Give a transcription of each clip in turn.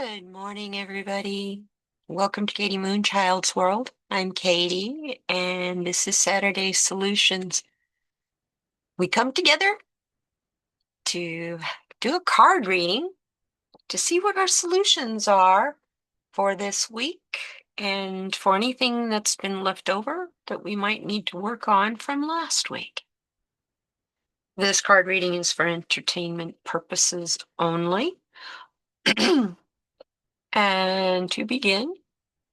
Good morning, everybody. Welcome to kdmoonchild's world. I'm Katie, and this is Saturday Solutions. We come together to do a card reading to see what our solutions are for this week and for anything that's been left over that we might need to work on from last week. This card reading is for entertainment purposes only. And to begin,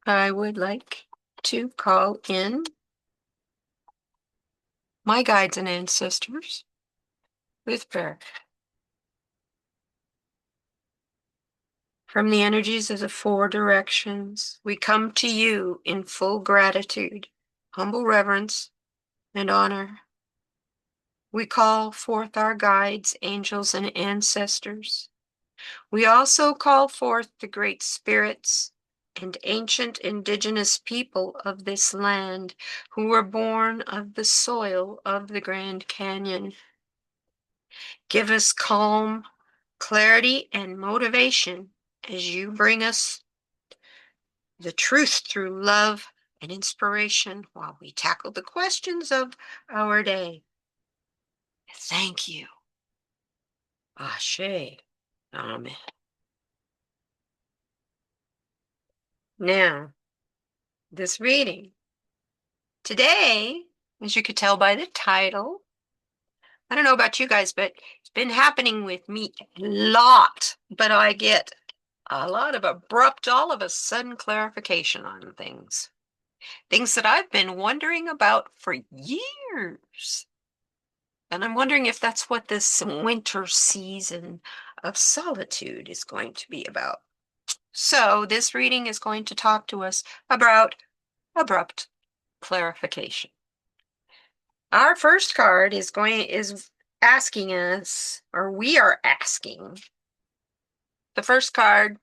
I would like to call in my guides and ancestors with prayer. From the energies of the four directions, we come to you in full gratitude, humble reverence, and honor. We call forth our guides, angels, and ancestors. We also call forth the great spirits and ancient indigenous people of this land who were born of the soil of the Grand Canyon. Give us calm, clarity, and motivation as you bring us the truth through love and inspiration while we tackle the questions of our day. Thank you. Ashe. Amen. Now, this reading. Today, as you could tell by the title, I don't know about you guys, but it's been happening with me a lot. But I get a lot of abrupt, all of a sudden clarification on things. Things that I've been wondering about for years. And I'm wondering if that's what this winter season of solitude is going to be about. So this reading is going to talk to us about abrupt clarification. Our first card is asking us, or we are asking, the first card,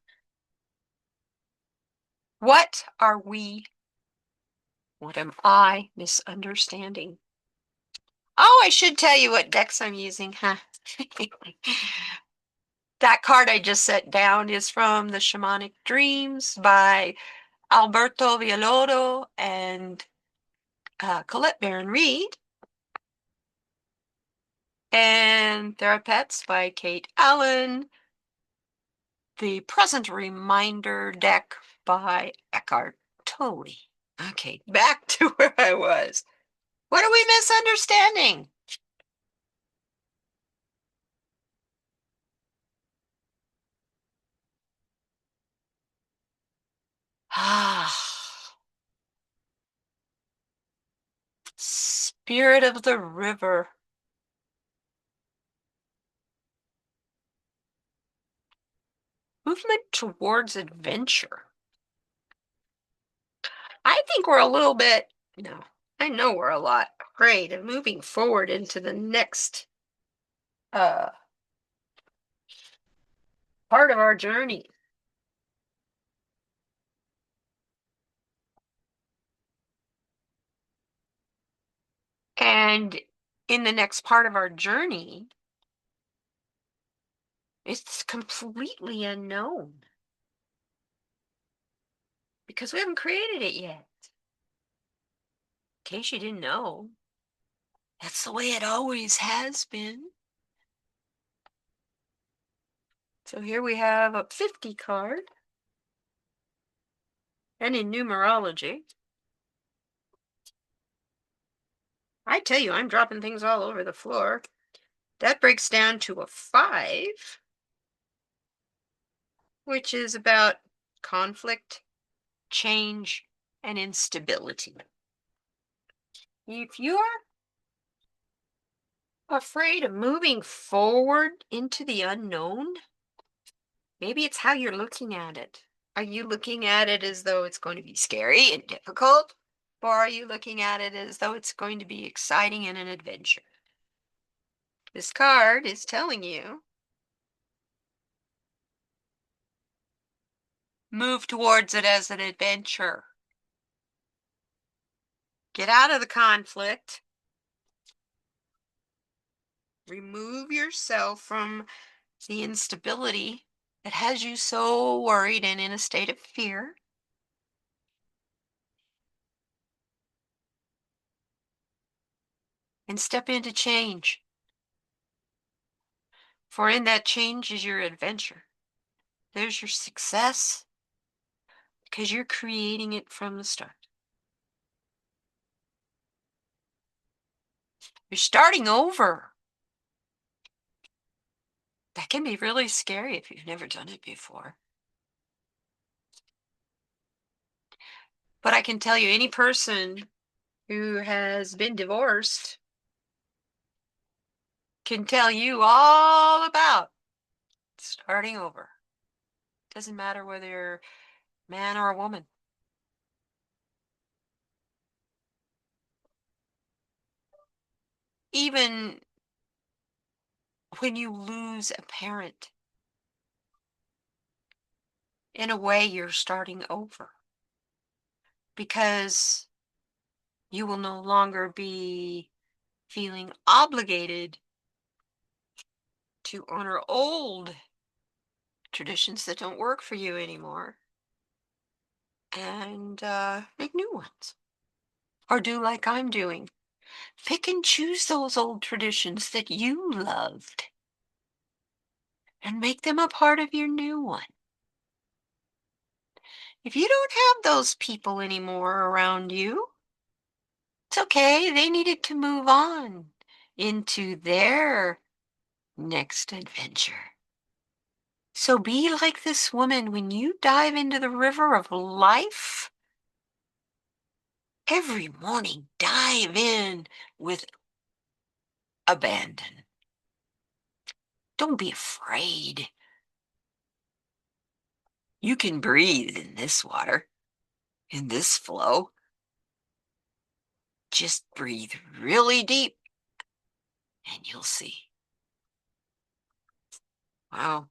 what am I misunderstanding? Oh, I should tell you what decks I'm using, huh? That card I just set down is from the Shamanic Dreams by Alberto Villoldo and Colette Baron Reed. And There Are Pets by Kate Allen. The Present Reminder deck by Eckhart Tolle. Okay, back to where I was. What are we misunderstanding? Ah, Spirit of the River. Movement towards adventure. I think we're a little bit, no, I know we're a lot afraid of moving forward into the next part of our journey. And in the next part of our journey, it's completely unknown because we haven't created it yet. In case you didn't know, that's the way it always has been. So here we have a 50 card. And in numerology, I tell you, I'm dropping things all over the floor. That breaks down to a 5, which is about conflict, change, and instability. If you're afraid of moving forward into the unknown, maybe it's how you're looking at it. Are you looking at it as though it's going to be scary and difficult? Or are you looking at it as though it's going to be exciting and an adventure? This card is telling you, move towards it as an adventure. Get out of the conflict. Remove yourself from the instability that has you so worried and in a state of fear, and step into change. For in that change is your adventure. There's your success because you're creating it from the start. You're starting over. That can be really scary if you've never done it before. But I can tell you, any person who has been divorced can tell you all about starting over. Doesn't matter whether you're a man or a woman. Even when you lose a parent, in a way, you're starting over because you will no longer be feeling obligated to honor old traditions that don't work for you anymore and make new ones. Or do like I'm doing. Pick and choose those old traditions that you loved and make them a part of your new one. If you don't have those people anymore around you, it's okay. They needed to move on into their next adventure. So be like this woman when you dive into the river of life. Every morning, dive in with abandon. Don't be afraid. You can breathe in this water, in this flow. Just breathe really deep and you'll see. Wow.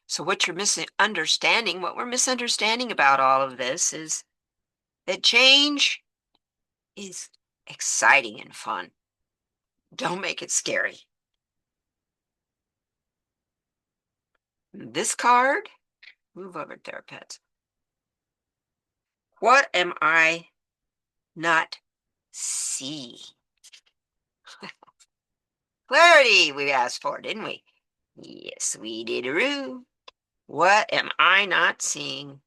So what you're misunderstanding, what we're misunderstanding about all of this is that change is exciting and fun. Don't make it scary. This card, move over there, pets. What am I not seeing? Clarity we asked for, didn't we? Yes, we did. What am I not seeing?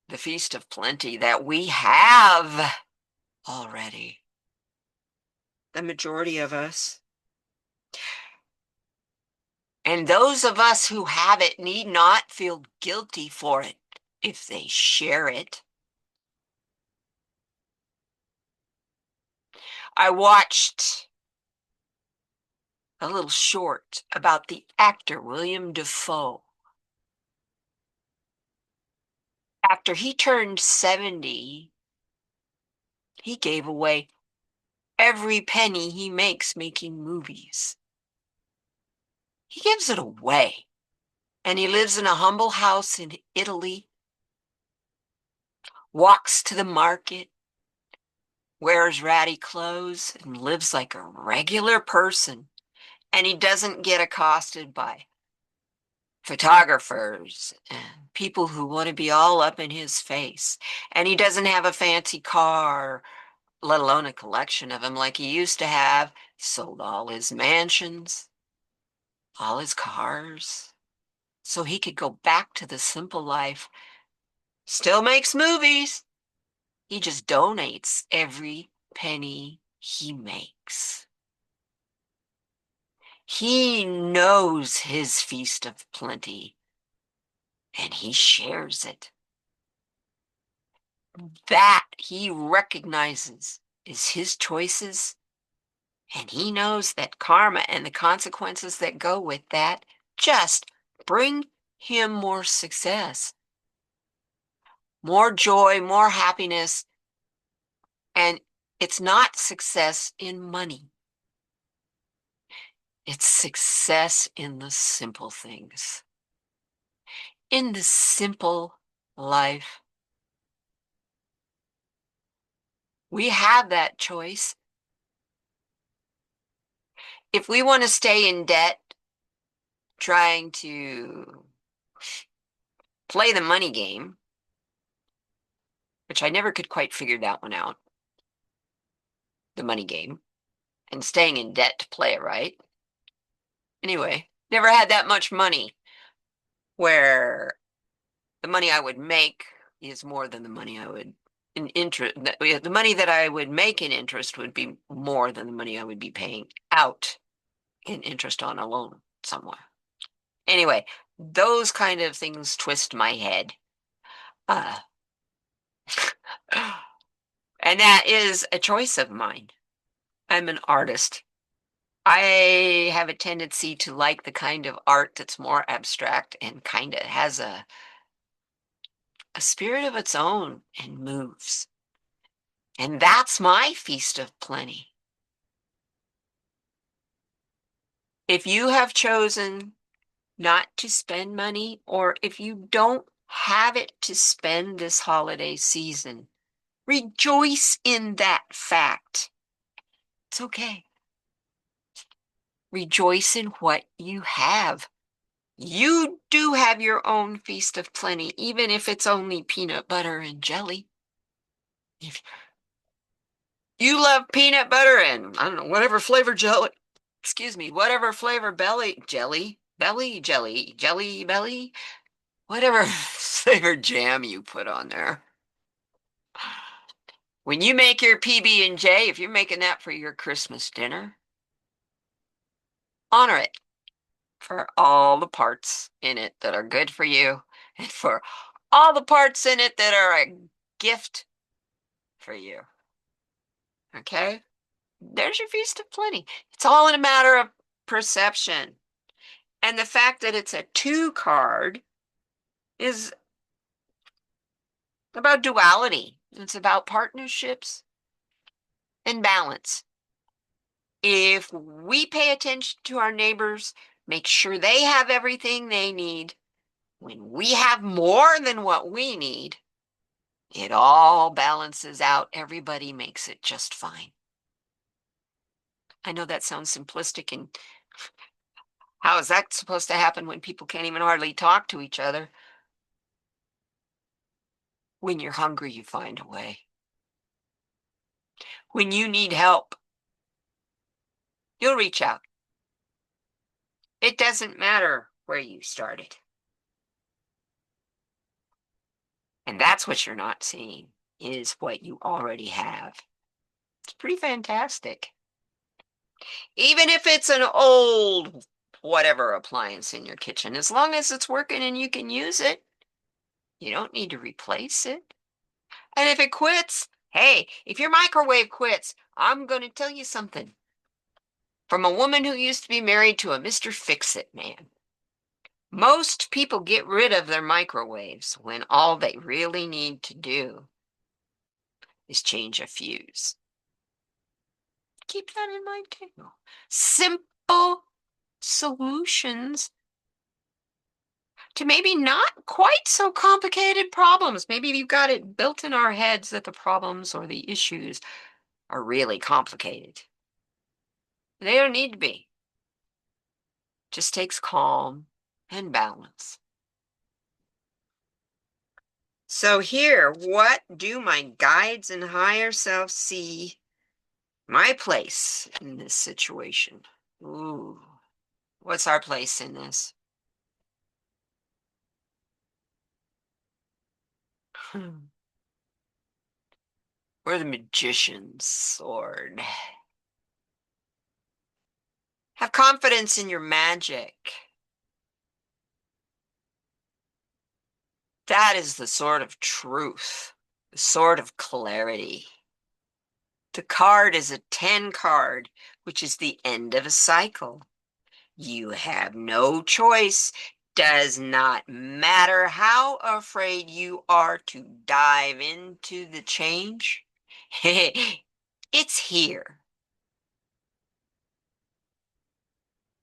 The feast of plenty that we have already. The majority of us. And those of us who have it need not feel guilty for it if they share it. I watched a little short about the actor William Dafoe. After he turned 70, he gave away every penny he makes making movies. He gives it away. And he lives in a humble house in Italy, walks to the market, wears ratty clothes, and lives like a regular person. And he doesn't get accosted by photographers and people who want to be all up in his face. And he doesn't have a fancy car, let alone a collection of them like he used to have. He sold all his mansions, all his cars, so he could go back to the simple life. Still makes movies. He just donates every penny he makes. He knows his feast of plenty, and he shares it. That he recognizes is his choices, and he knows that karma and the consequences that go with that just bring him more success, more joy, more happiness, and it's not success in money. It's success in the simple things. In the simple life. We have that choice. If we want to stay in debt, trying to play the money game, which I never could quite figure that one out, the money game, and staying in debt to play it right. Anyway, never had that much money where the money I would make is more than the money I would in interest. The money that I would make in interest would be more than the money I would be paying out in interest on a loan somewhere. Anyway, those kind of things twist my head. Uh, and that is a choice of mine. I'm an artist. I have a tendency to like the kind of art that's more abstract and kind of has a spirit of its own and moves. And that's my feast of plenty. If you have chosen not to spend money, or if you don't have it to spend this holiday season, rejoice in that fact. It's okay. Rejoice in what you have. You do have your own feast of plenty, even if it's only peanut butter and jelly. If you love peanut butter and, I don't know, whatever flavor jelly, excuse me, whatever flavor jelly belly, whatever flavor jam you put on there. When you make your PB&J, if you're making that for your Christmas dinner, honor it for all the parts in it that are good for you and for all the parts in it that are a gift for you. Okay? There's your feast of plenty. It's all in a matter of perception. And the fact that it's a 2 card is about duality. It's about partnerships and balance. If we pay attention to our neighbors, make sure they have everything they need, when we have more than what we need, it all balances out. Everybody makes it just fine. I know that sounds simplistic, and how is that supposed to happen when people can't even hardly talk to each other? When you're hungry, you find a way. When you need help, you'll reach out. It doesn't matter where you started. And that's what you're not seeing, is what you already have. It's pretty fantastic. Even if it's an old whatever appliance in your kitchen, as long as it's working and you can use it, you don't need to replace it. And if it quits, hey, if your microwave quits, I'm going to tell you something. From a woman who used to be married to a Mr. Fix-It man. Most people get rid of their microwaves when all they really need to do is change a fuse. Keep that in mind too. Simple solutions to maybe not quite so complicated problems. Maybe we've got it built in our heads that the problems or the issues are really complicated. They don't need to be. Just takes calm and balance. So here, what do my guides and higher self see my place in this situation? Ooh, what's our place in this? We're the magician's sword. Have confidence in your magic. That is the sword of truth, the sword of clarity. The card is a 10 card, which is the end of a cycle. You have no choice. Does not matter how afraid you are to dive into the change. It's here.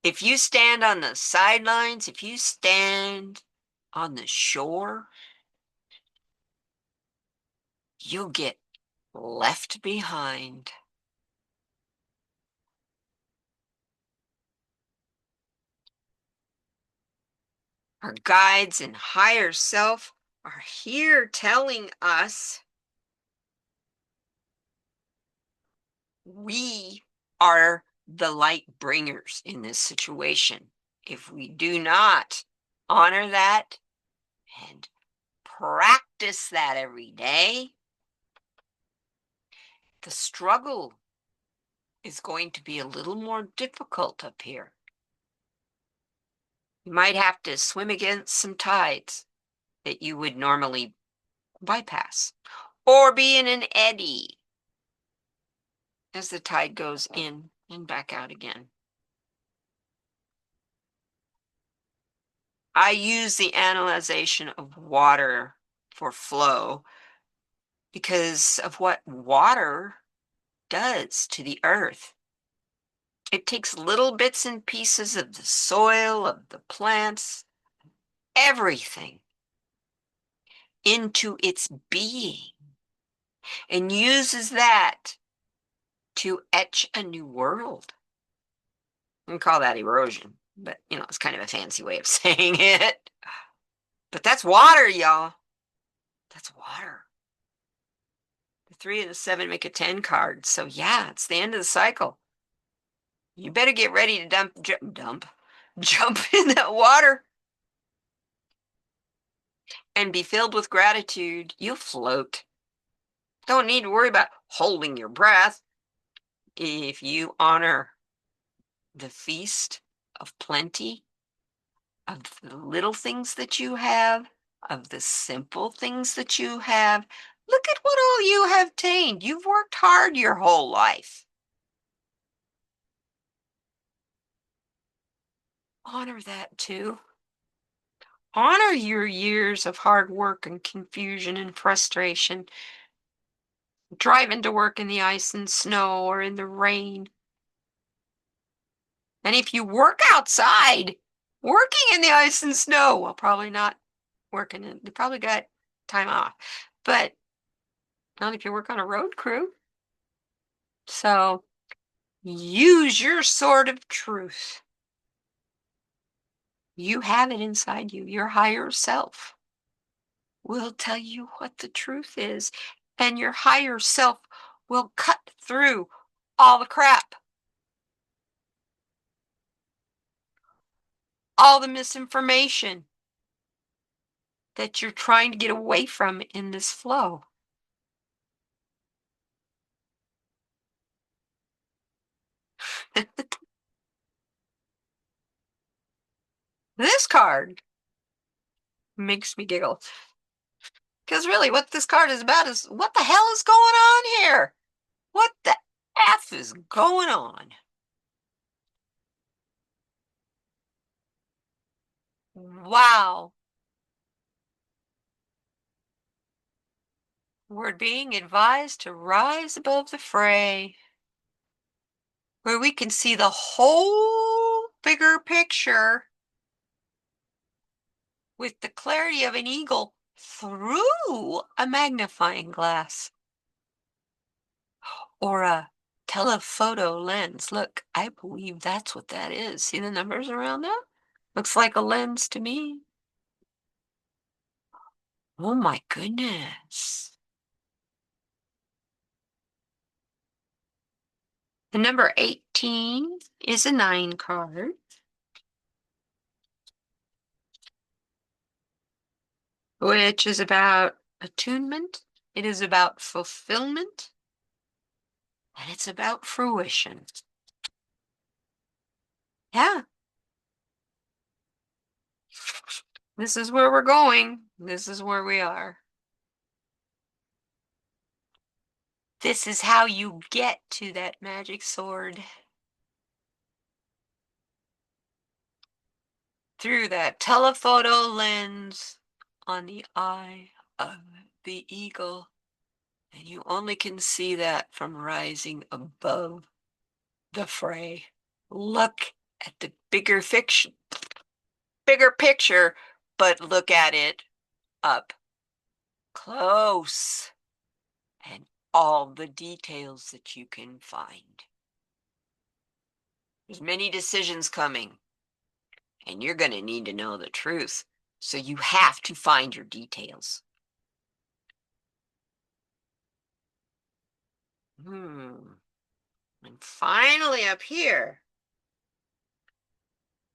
If you stand on the sidelines, if you stand on the shore, you'll get left behind. Our guides and higher self are here telling us we are the light bringers in this situation. If we do not honor that and practice that every day, the struggle is going to be a little more difficult up here. You might have to swim against some tides that you would normally bypass, or be in an eddy as the tide goes in and back out again. I use the analyzation of water for flow because of what water does to the earth. It takes little bits and pieces of the soil, of the plants, everything into its being and uses that to etch a new world. We call that erosion, but it's kind of a fancy way of saying it. But that's water, y'all. That's water. The 3 and the 7 make a 10 card. So yeah, it's the end of the cycle. You better get ready to jump in that water and be filled with gratitude. You'll float. Don't need to worry about holding your breath. If you honor the feast of plenty, of the little things that you have, of the simple things that you have, look at what all you have attained. You've worked hard your whole life. Honor that too. Honor your years of hard work and confusion and frustration, driving to work in the ice and snow or in the rain. And if you work outside, working in the ice and snow, well, probably not working. You probably got time off, but not if you work on a road crew. So use your sword of truth. You have it inside you. Your higher self will tell you what the truth is, and your higher self will cut through all the crap, all the misinformation that you're trying to get away from in this flow. This card makes me giggle. Because really, what this card is about is what the hell is going on here? What the F is going on? Wow. We're being advised to rise above the fray, where we can see the whole bigger picture with the clarity of an eagle through a magnifying glass or a telephoto lens. Look, I believe that's what that is. See the numbers around that? Looks like a lens to me. Oh my goodness. The number 18 is a 9 card. Which is about attunement. It is about fulfillment. And it's about fruition. Yeah. This is where we're going. This is where we are. This is how you get to that magic sword. Through that telephoto lens on the eye of the eagle. And you only can see that from rising above the fray. Look at the bigger picture, but look at it up close and all the details that you can find. There's many decisions coming, and you're going to need to know the truth So you have to find your details. And finally up here,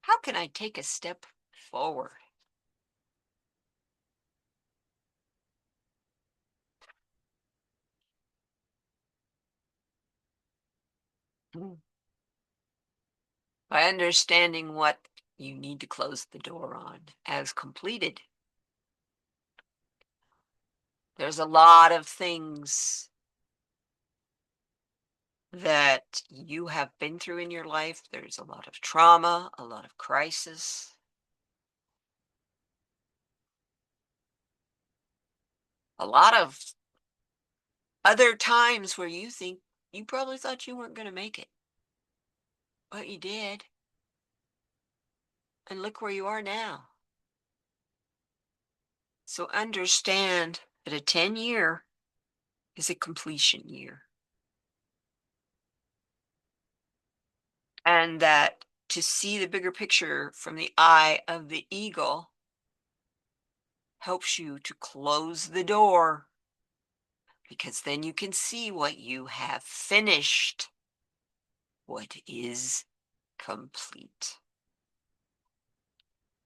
how can I take a step forward? Hmm. By understanding what you need to close the door on as completed. There's a lot of things that you have been through in your life. There's a lot of trauma, a lot of crisis, a lot of other times where you probably thought you weren't going to make it, but you did. And look where you are now. So understand that a 10-year is a completion year. And that to see the bigger picture from the eye of the eagle helps you to close the door, because then you can see what you have finished, what is complete.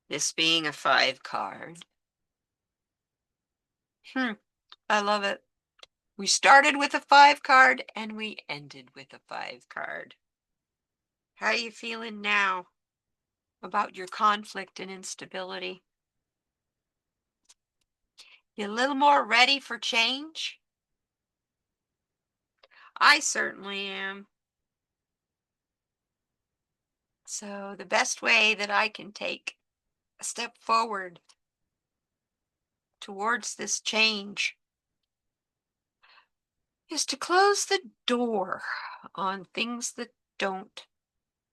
This being a 5 card. I love it. We started with a 5 card and we ended with a 5 card. How are you feeling now about your conflict and instability? You a little more ready for change? I certainly am. So the best way that I can take a step forward towards this change is to close the door on things that don't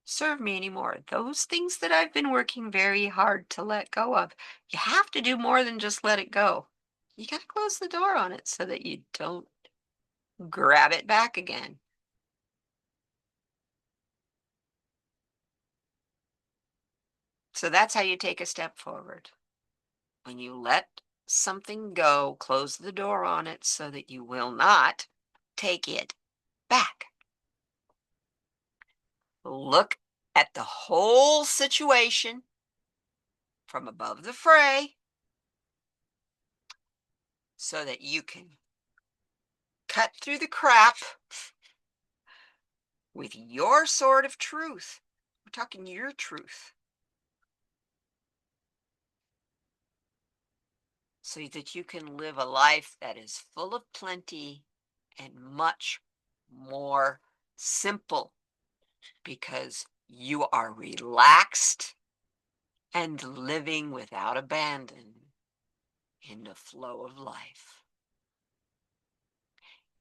serve me anymore. Those things that I've been working very hard to let go of. You have to do more than just let it go. You got to close the door on it so that you don't grab it back again. So that's how you take a step forward. When you let something go, close the door on it so that you will not take it back. Look at the whole situation from above the fray so that you can cut through the crap with your sword of truth. We're talking your truth. So that you can live a life that is full of plenty and much more simple, because you are relaxed and living without abandon in the flow of life.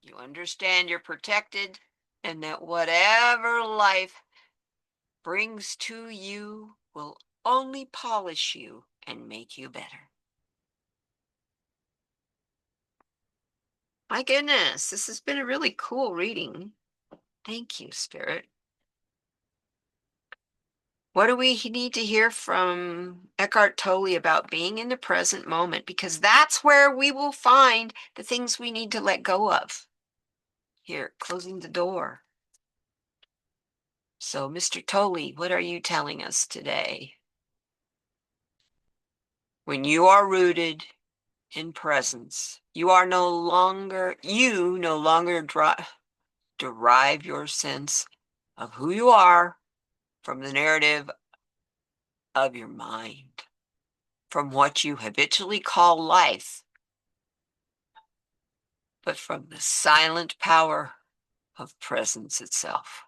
You understand you're protected and that whatever life brings to you will only polish you and make you better. My goodness, this has been a really cool reading. Thank you, Spirit. What do we need to hear from Eckhart Tolle about being in the present moment? Because that's where we will find the things we need to let go of. Here, closing the door. So, Mr. Tolle, what are you telling us today? When you are rooted in presence, you no longer derive your sense of who you are from the narrative of your mind, from what you habitually call life, but from the silent power of presence itself.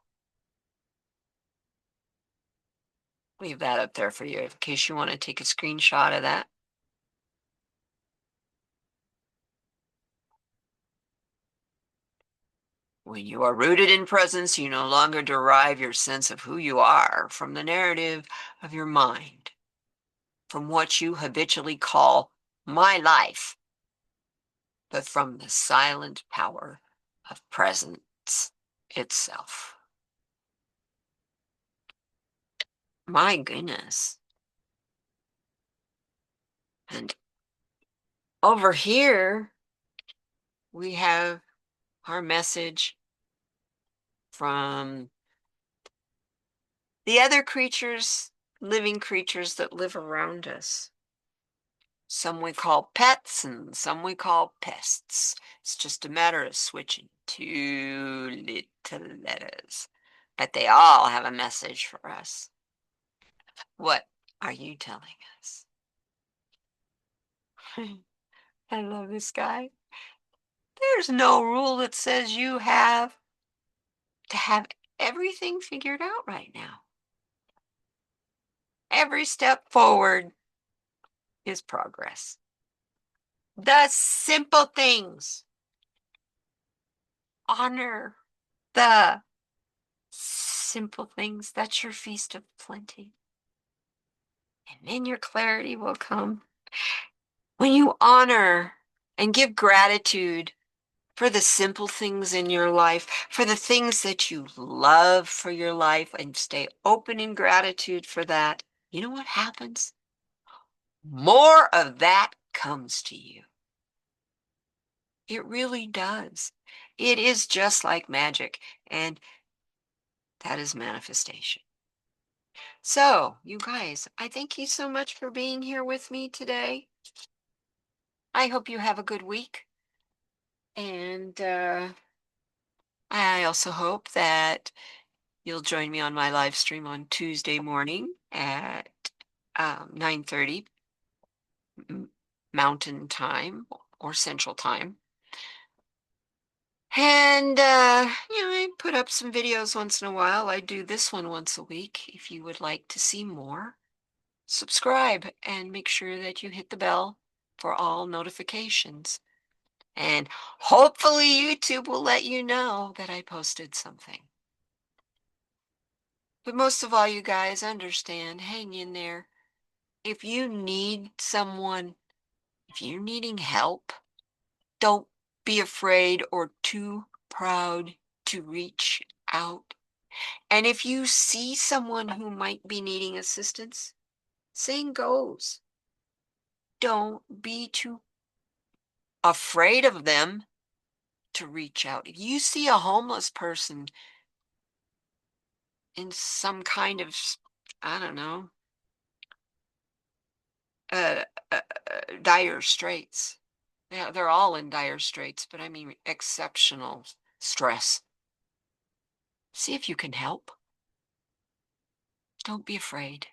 Leave that up there for you in case you want to take a screenshot of that. When you are rooted in presence, you no longer derive your sense of who you are from the narrative of your mind, from what you habitually call my life, but from the silent power of presence itself. My goodness. And over here, we have our message from the other creatures, living creatures that live around us. Some we call pets and some we call pests. It's just a matter of switching two little letters. But they all have a message for us. What are you telling us? I love this guy. There's no rule that says you have to have everything figured out right now. Every step forward is progress. The simple things. Honor the simple things. That's your feast of plenty. And then your clarity will come. When you honor and give gratitude for the simple things in your life, for the things that you love for your life, and stay open in gratitude for that, you know what happens? More of that comes to you. It really does. It is just like magic, and that is manifestation. So, you guys, I thank you so much for being here with me today. I hope you have a good week. And I also hope that you'll join me on my live stream on Tuesday morning at 9:30 Mountain Time or Central Time. And, I put up some videos once in a while. I do this one once a week. If you would like to see more, subscribe and make sure that you hit the bell for all notifications. And hopefully YouTube will let you know that I posted something. But most of all, you guys understand, hang in there. If you need someone, if you're needing help, don't be afraid or too proud to reach out. And if you see someone who might be needing assistance, same goes. Don't be too afraid of them to reach out. If you see a homeless person in some kind of, I don't know, uh, dire straits. Yeah, they're all in dire straits, but I mean exceptional stress. See if you can help. Don't be afraid.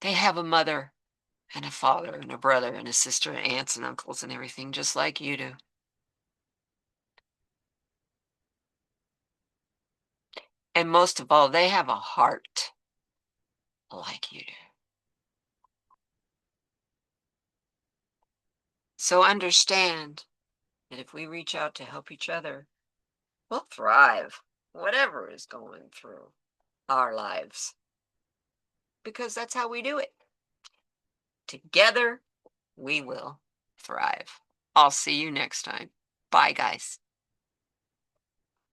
They have a mother and a father and a brother and a sister and aunts and uncles and everything just like you do. And most of all, they have a heart like you do. So understand that if we reach out to help each other, we'll thrive, whatever is going through our lives. Because that's how we do it. Together, we will thrive. I'll see you next time. Bye, guys.